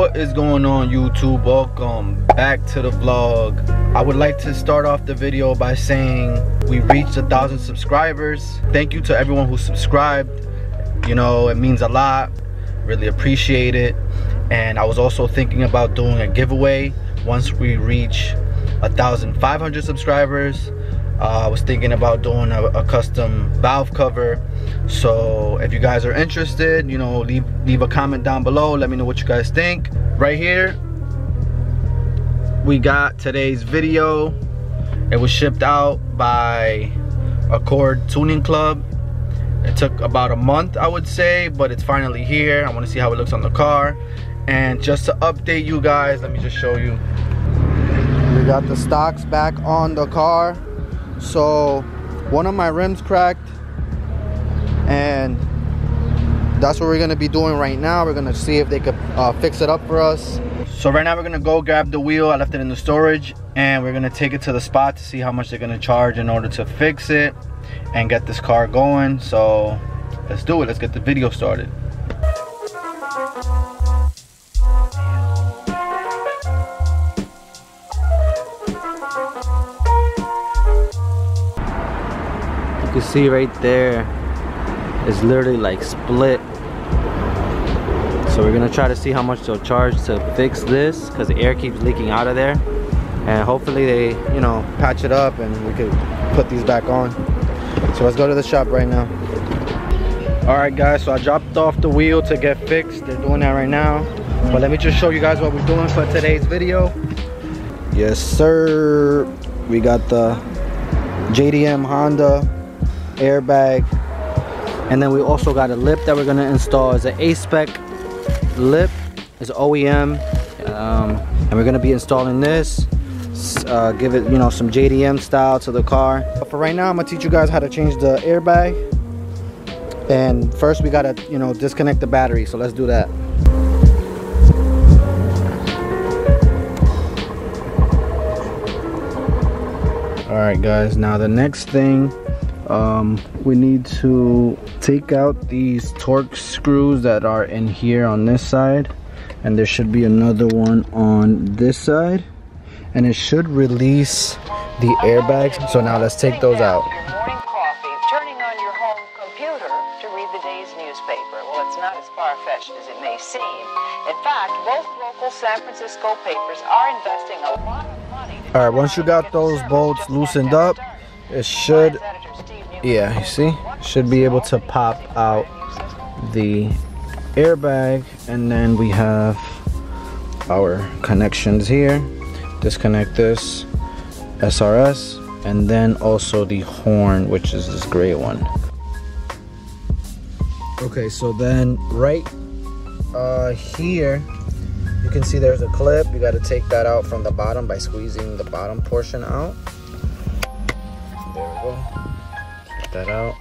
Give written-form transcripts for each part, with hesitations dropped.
What is going on, YouTube? Welcome back to the vlog. I would like to start off the video by saying we reached 1,000 subscribers. Thank you to everyone who subscribed. You know, it means a lot. Really appreciate it. And I was also thinking about doing a giveaway once we reach 1,500 subscribers. I was thinking about doing a custom valve cover. So if you guys are interested, you know, leave a comment down below. Let me know what you guys think. Right here, we got today's video. It was shipped out by Acura Tuning Club. It took about a month, I would say, but it's finally here. I want to see how it looks on the car. And just to update you guys, let me just show you. We got the stocks back on the car. So one of my rims cracked, and that's what we're gonna be doing right now. We're gonna see if they could fix it up for us. So right now we're gonna go grab the wheel. I left it in the storage, and we're gonna take it to the spot to see how much they're gonna charge in order to fix it and get this car going. So let's do it. Let's get the video started. You can see right there, it's literally like split. So we're gonna try to see how much they'll charge to fix this, because the air keeps leaking out of there. And hopefully they, you know, patch it up and we could put these back on. So let's go to the shop right now. Alright guys, so I dropped off the wheel to get fixed. They're doing that right now. But let me just show you guys what we're doing for today's video. Yes sir, we got the JDM Honda airbag, and then we also got a lip that we're going to install. It's an Aspec lip. It's OEM, and we're going to be installing this, give it, you know, some JDM style to the car. But for right now, I'm going to teach you guys how to change the airbag. And first we got to, you know, disconnect the battery, so let's do that. Alright guys, now the next thing, we need to take out these torque screws that are in here on this side, and there should be another one on this side, and it should release the airbags. So now let's take those out. Your morning coffee, turning on your home computer to read the day's newspaper. Well, it's not as far-fetched as it may seem. In fact, both local San Francisco papers are investing a lot of money. All right, once you got those bolts loosened up, it should, yeah, you see, should be able to pop out the airbag. And then we have our connections here. Disconnect this SRS, and then also the horn, which is this gray one. Okay, so then right here, you can see there's a clip. You got to take that out from the bottom by squeezing the bottom portion out. There we go. Take that out.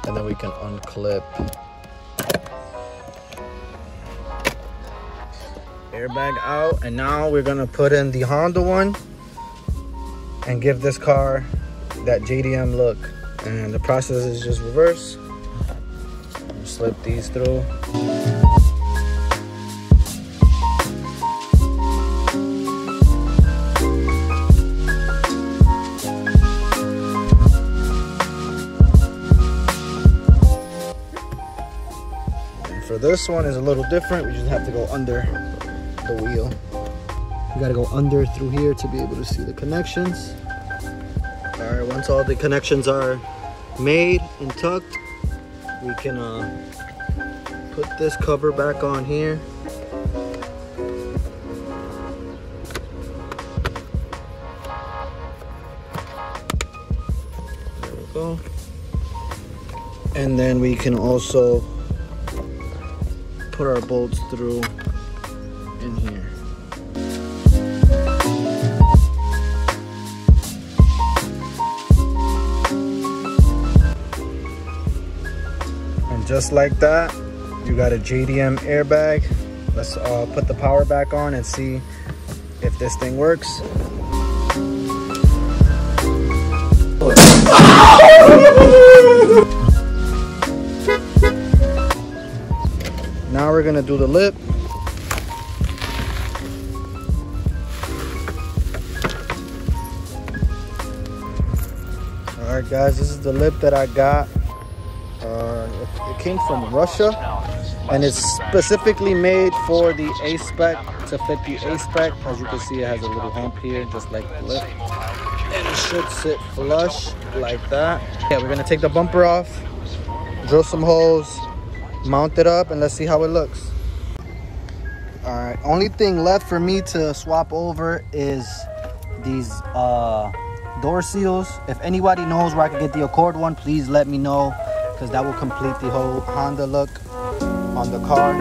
And then we can unclip airbag out. And now we're going to put in the Honda one and give this car that JDM look. And the process is just reverse. Slip these through. For this one is a little different. We just have to go under the wheel. You gotta go under through here to be able to see the connections. All right, once all the connections are made and tucked, we can put this cover back on here. There we go. And then we can also put our bolts through in here. And just like that, you got a JDM airbag. Let's put the power back on and see if this thing works. we're gonna do the lip. All right, guys, this is the lip that I got. It came from Russia, and it's specifically made for the Aspec, to fit the Aspec. As you can see, it has a little hump here, just like the lip. And it should sit flush like that. Yeah, we're gonna take the bumper off, drill some holes, mount it up, and let's see how it looks. All right, only thing left for me to swap over is these door seals. If anybody knows where I can get the Accord one, please let me know, because that will complete the whole Honda look on the car.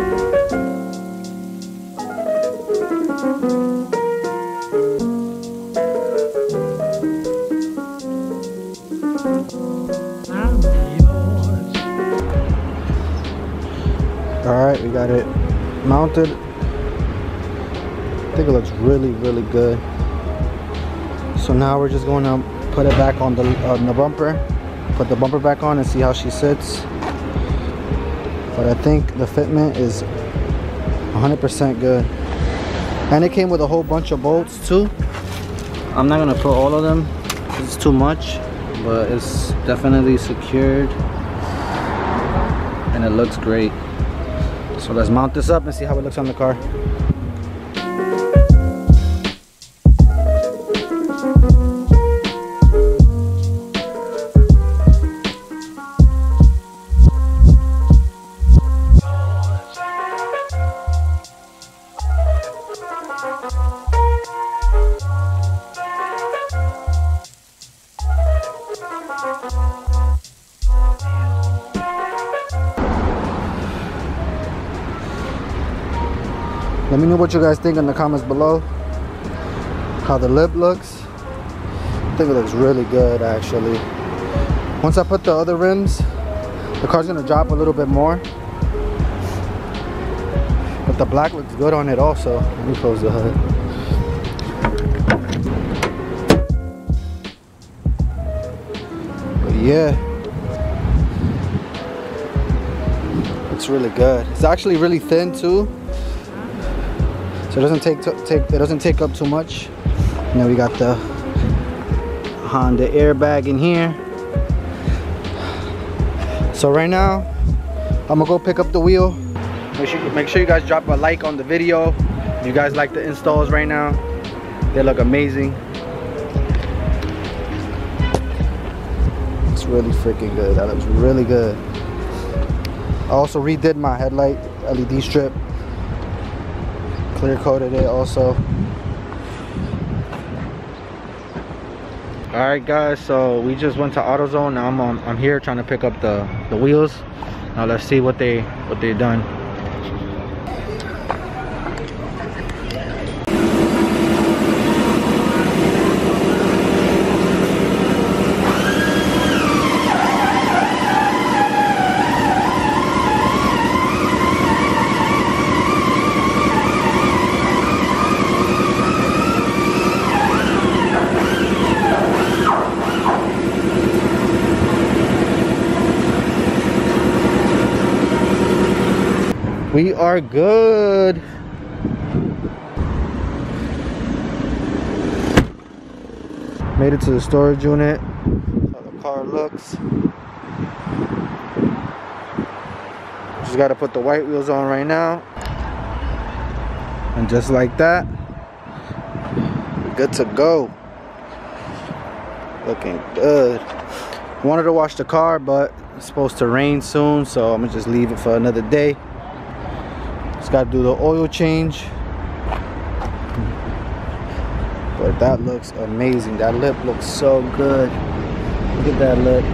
All right, we got it mounted. I think it looks really, really good. So now we're just going to put it back on the bumper, put the bumper back on and see how she sits. But I think the fitment is 100% good. And it came with a whole bunch of bolts too. I'm not gonna put all of them, it's too much, but it's definitely secured and it looks great. So let's mount this up and see how it looks on the car. Let me know what you guys think in the comments below. How the lip looks. I think it looks really good actually. Once I put the other rims, the car's gonna drop a little bit more. But the black looks good on it also. Let me close the hood. But yeah. It's really good. It's actually really thin too. So it doesn't take up too much. And then we got the Honda airbag in here. So right now, I'm gonna go pick up the wheel. Make sure you guys drop a like on the video. If you guys like the installs right now, they look amazing. It's really freaking good. That looks really good. I also redid my headlight LED strip. Clear coated it also. All right guys, so we just went to AutoZone. Now I'm here trying to pick up the wheels. Now let's see what they've done. We are good. Made it to the storage unit. That's how the car looks. Just gotta put the white wheels on right now. And just like that, we're good to go. Looking good. Wanted to wash the car, but it's supposed to rain soon, so I'm gonna just leave it for another day. Just gotta do the oil change. But that looks amazing. That lip looks so good. Look at that lip.